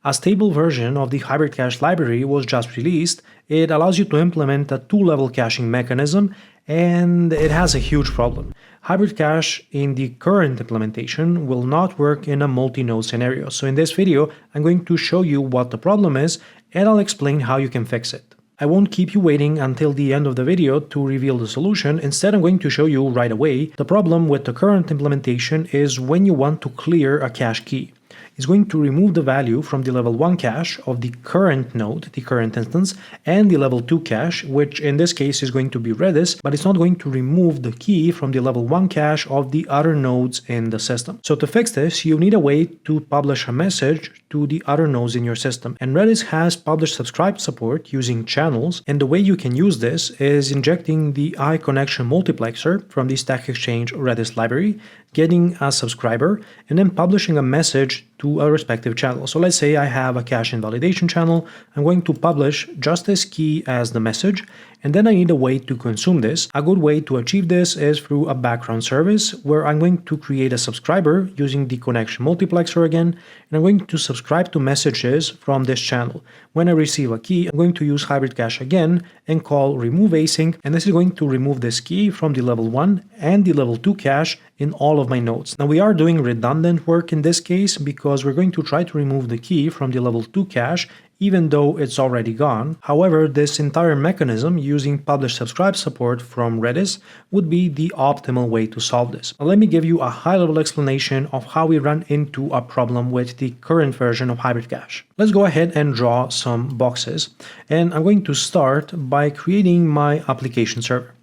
A stable version of the HybridCache library was just released. It allows you to implement a two-level caching mechanism, and it has a huge problem. HybridCache in the current implementation will not work in a multi-node scenario. So in this video, I'm going to show you what the problem is, and I'll explain how you can fix it. I won't keep you waiting until the end of the video to reveal the solution. Instead, I'm going to show you right away. The problem with the current implementation is when you want to clear a cache key. It's going to remove the value from the level 1 cache of the current node, the current instance, and the level 2 cache, which in this case is going to be Redis, but it's not going to remove the key from the level 1 cache of the other nodes in the system. So to fix this, you need a way to publish a message to the other nodes in your system. And Redis has publish subscribe support using channels, and the way you can use this is injecting the iConnection multiplexer from the Stack Exchange Redis library, getting a subscriber, and then publishing a message to a respective channel. So let's say I have a cache invalidation channel. I'm going to publish just this key as the message, and then I need a way to consume this. A good way to achieve this is through a background service where I'm going to create a subscriber using the connection multiplexer again, and I'm going to subscribe to messages from this channel. When I receive a key, I'm going to use HybridCache again and call remove async, and this is going to remove this key from the level 1 and the level 2 cache in all of my nodes. Now we are doing redundant work in this case because we're going to try to remove the key from the level 2 cache even though it's already gone. However, this entire mechanism using publish subscribe support from Redis would be the optimal way to solve this. Now, let me give you a high-level explanation of how we run into a problem with the current version of HybridCache. Let's go ahead and draw some boxes, and I'm going to start by creating my application server.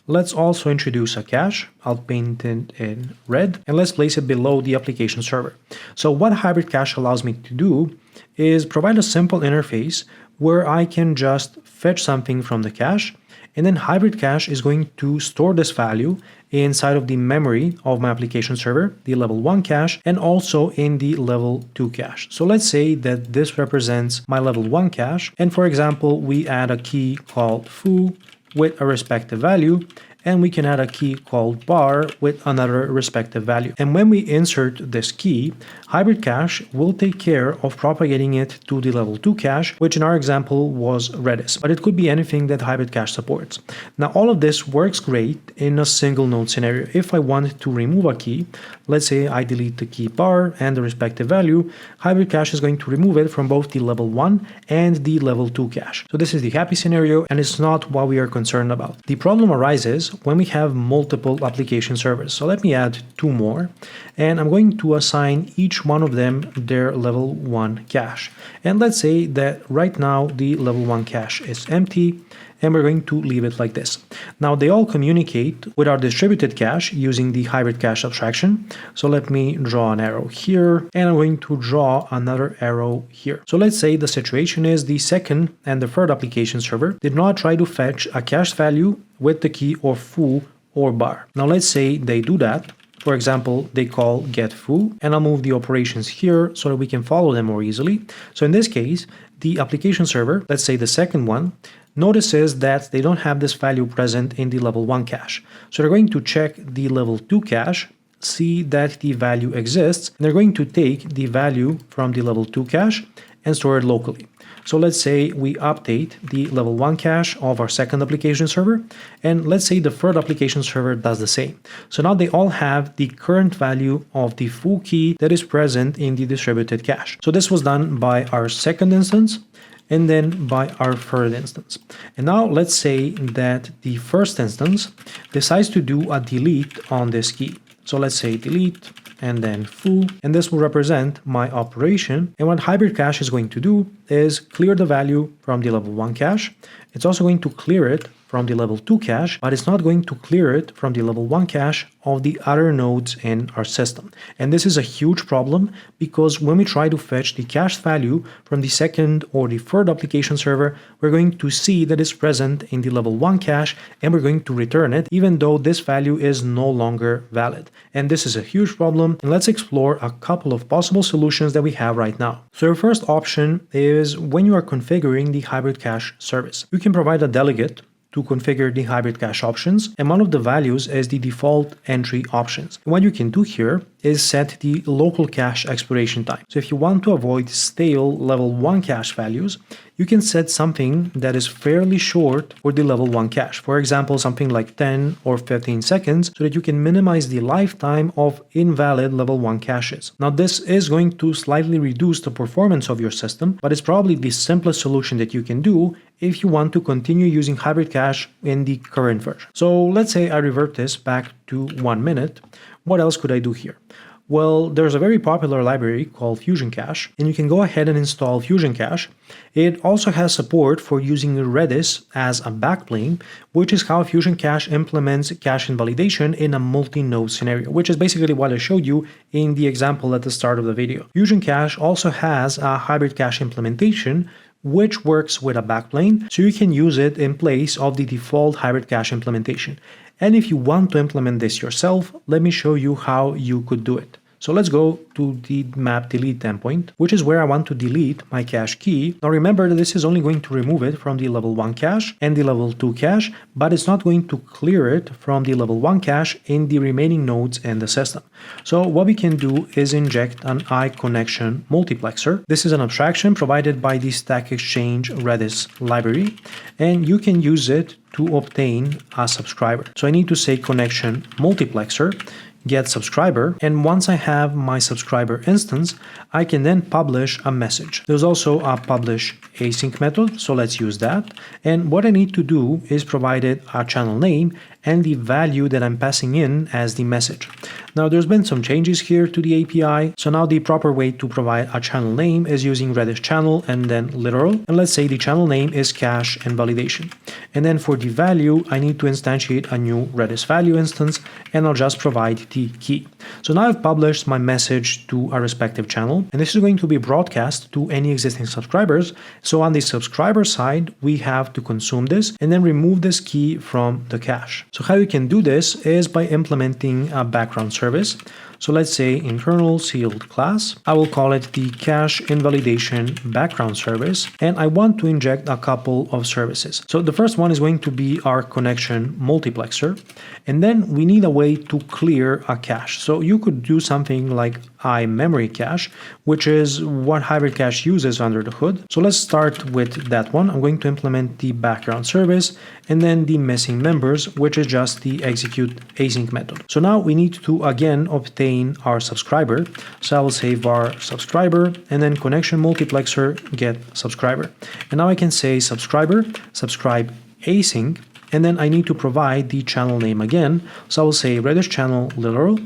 Let's also introduce a cache. I'll paint it in red, and let's place it below the application server. So what HybridCache allows me to do is provide a simple interface where I can just fetch something from the cache, and then HybridCache is going to store this value inside of the memory of my application server, the level 1 cache, and also in the level 2 cache. So let's say that this represents my level 1 cache, and for example, we add a key called foo with a respective value, and we can add a key called bar with another respective value. And when we insert this key, HybridCache will take care of propagating it to the level 2 cache, which in our example was Redis, but it could be anything that HybridCache supports. Now all of this works great in a single node scenario. If I want to remove a key, let's say I delete the key bar and the respective value, HybridCache is going to remove it from both the level 1 and the level 2 cache. So this is the happy scenario, and it's not what we are concerned about. The problem arises when we have multiple application servers. So let me add 2 more, and I'm going to assign each one of them their level 1 cache. And let's say that right now the level 1 cache is empty, and we're going to leave it like this. Now they all communicate with our distributed cache using the HybridCache abstraction. So let me draw an arrow here, and I'm going to draw another arrow here. So let's say the situation is the second and the third application server did not try to fetch a cache value with the key or foo or bar. Now let's say they do that. For example, they call get foo, and I'll move the operations here so that we can follow them more easily. So in this case, the application server, let's say the second one, notices that they don't have this value present in the level 1 cache. So they're going to check the level 2 cache, see that the value exists, and they're going to take the value from the level 2 cache and store it locally. So let's say we update the level 1 cache of our second application server, and let's say the third application server does the same. So now they all have the current value of the foo key that is present in the distributed cache. So this was done by our second instance, and then by our third instance. And now let's say that the first instance decides to do a delete on this key. So let's say delete and then foo, and this will represent my operation. And what HybridCache is going to do is clear the value from the level 1 cache. It's also going to clear it from the level 2 cache, but it's not going to clear it from the level 1 cache of the other nodes in our system. And this is a huge problem because when we try to fetch the cache value from the second or the third application server, we're going to see that it's present in the level 1 cache, and we're going to return it even though this value is no longer valid. And this is a huge problem, and let's explore a couple of possible solutions that we have right now. So your first option is when you are configuring the HybridCache service. You can provide a delegate to configure the HybridCache options, and one of the values is the default entry options. And what you can do here is set the local cache expiration time. So if you want to avoid stale level 1 cache values, you can set something that is fairly short for the level 1 cache. For example, something like 10 or 15 seconds so that you can minimize the lifetime of invalid level 1 caches. Now this is going to slightly reduce the performance of your system, but it's probably the simplest solution that you can do if you want to continue using HybridCache in the current version. So let's say I revert this back to 1 minute. What else could I do here? Well, there's a very popular library called FusionCache, and you can go ahead and install FusionCache. It also has support for using Redis as a backplane, which is how FusionCache implements cache invalidation in a multi-node scenario, which is basically what I showed you in the example at the start of the video. FusionCache also has a HybridCache implementation, which works with a backplane, so you can use it in place of the default HybridCache implementation. And if you want to implement this yourself, let me show you how you could do it. So let's go to the map delete endpoint, which is where I want to delete my cache key. Now remember that this is only going to remove it from the level 1 cache and the level 2 cache, but it's not going to clear it from the level 1 cache in the remaining nodes in the system. So what we can do is inject an iConnection multiplexer. This is an abstraction provided by the Stack Exchange Redis library, and you can use it to obtain a subscriber. So I need to say connection multiplexer get subscriber, and once I have my subscriber instance, I can then publish a message. There's also a publish async method, so let's use that. And what I need to do is provide it a channel name and the value that I'm passing in as the message. Now there's been some changes here to the API, so now the proper way to provide a channel name is using Redis channel and then literal, and let's say the channel name is cache invalidation. And then for the value, I need to instantiate a new Redis value instance, and I'll just provide the key. So now I've published my message to a respective channel, and this is going to be broadcast to any existing subscribers. So on the subscriber side, we have to consume this and then remove this key from the cache. So how you can do this is by implementing a background service. So let's say in kernel sealed class, I will call it the cache invalidation background service, and I want to inject a couple of services. So the first one is going to be our connection multiplexer, and then we need a way to clear a cache. So you could do something like iMemoryCache, which is what HybridCache uses under the hood. So let's start with that one. I'm going to implement the background service and then the missing members, which is just the execute async method. So now we need to again obtain our subscriber. So I will say var subscriber and then connection multiplexer get subscriber. And now I can say subscriber, subscribe async, and then I need to provide the channel name again. So I will say Redis channel literal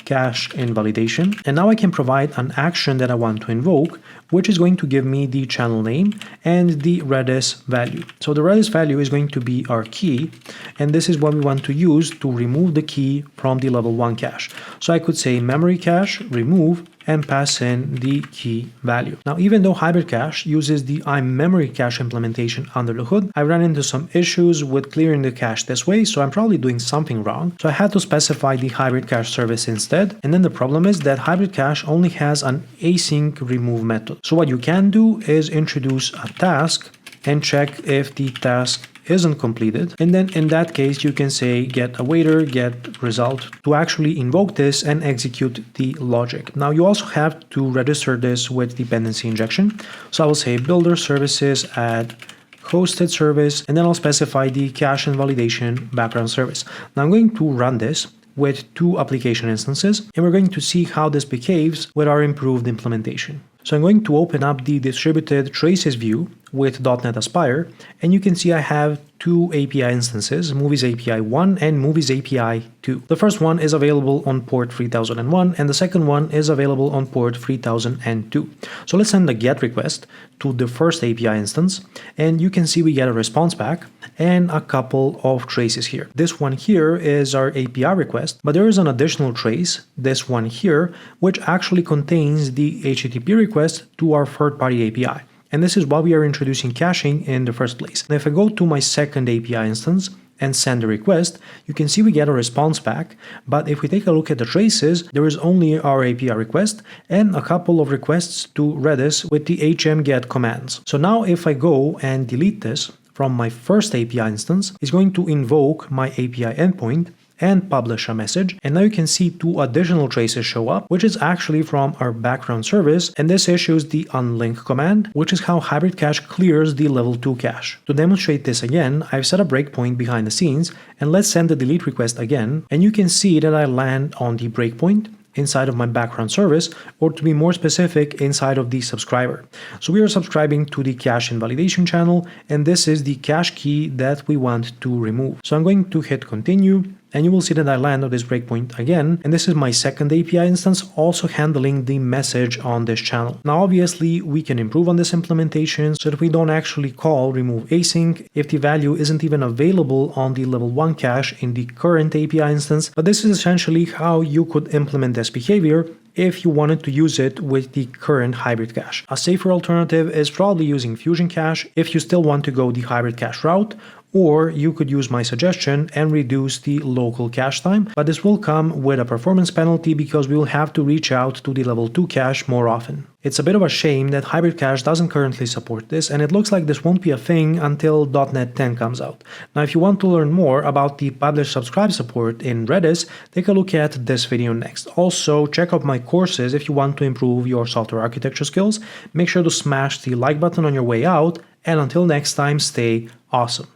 cache invalidation, and now I can provide an action that I want to invoke, which is going to give me the channel name and the Redis value. So the Redis value is going to be our key, and this is what we want to use to remove the key from the level 1 cache. So I could say memory cache remove and pass in the key value. Now, even though HybridCache uses the iMemoryCache implementation under the hood, I ran into some issues with clearing the cache this way, so I'm probably doing something wrong. So I had to specify the HybridCache service instead. And then the problem is that HybridCache only has an async remove method. So what you can do is introduce a task and check if the task isn't completed, and then in that case you can say get awaiter get result to actually invoke this and execute the logic. Now you also have to register this with dependency injection, so I will say builder services add hosted service, and then I'll specify the cache invalidation background service. Now I'm going to run this with 2 application instances, and we're going to see how this behaves with our improved implementation. So I'm going to open up the distributed traces view with .NET Aspire, and you can see I have 2 API instances, Movies API 1 and Movies API 2. The first one is available on port 3001, and the second one is available on port 3002. So let's send a GET request to the first API instance, and you can see we get a response back and a couple of traces here. This one here is our API request, but there is an additional trace, this one here, which actually contains the HTTP request to our third-party API. And this is why we are introducing caching in the first place. Now if I go to my second API instance and send a request, you can see we get a response back, but if we take a look at the traces, there is only our API request and a couple of requests to Redis with the hmget commands. So now if I go and delete this from my first API instance, it's going to invoke my API endpoint, and publish a message. And now you can see two additional traces show up, which is actually from our background service, and this issues the unlink command, which is how HybridCache clears the level 2 cache. To demonstrate this again, I've set a breakpoint behind the scenes, and let's send the delete request again, and you can see that I land on the breakpoint inside of my background service, or to be more specific, inside of the subscriber. So we are subscribing to the cache invalidation channel, and this is the cache key that we want to remove. So I'm going to hit continue, and you will see that I land on this breakpoint again, and this is my second API instance also handling the message on this channel. Now obviously we can improve on this implementation so that we don't actually call remove async if the value isn't even available on the level 1 cache in the current API instance, but this is essentially how you could implement this behavior if you wanted to use it with the current HybridCache. A safer alternative is probably using FusionCache if you still want to go the HybridCache route, or you could use my suggestion and reduce the local cache time, but this will come with a performance penalty because we will have to reach out to the level 2 cache more often. It's a bit of a shame that HybridCache doesn't currently support this, and it looks like this won't be a thing until .NET 10 comes out. Now if you want to learn more about the publish-subscribe support in Redis, take a look at this video next. Also, check out my courses if you want to improve your software architecture skills. Make sure to smash the like button on your way out, and until next time, stay awesome.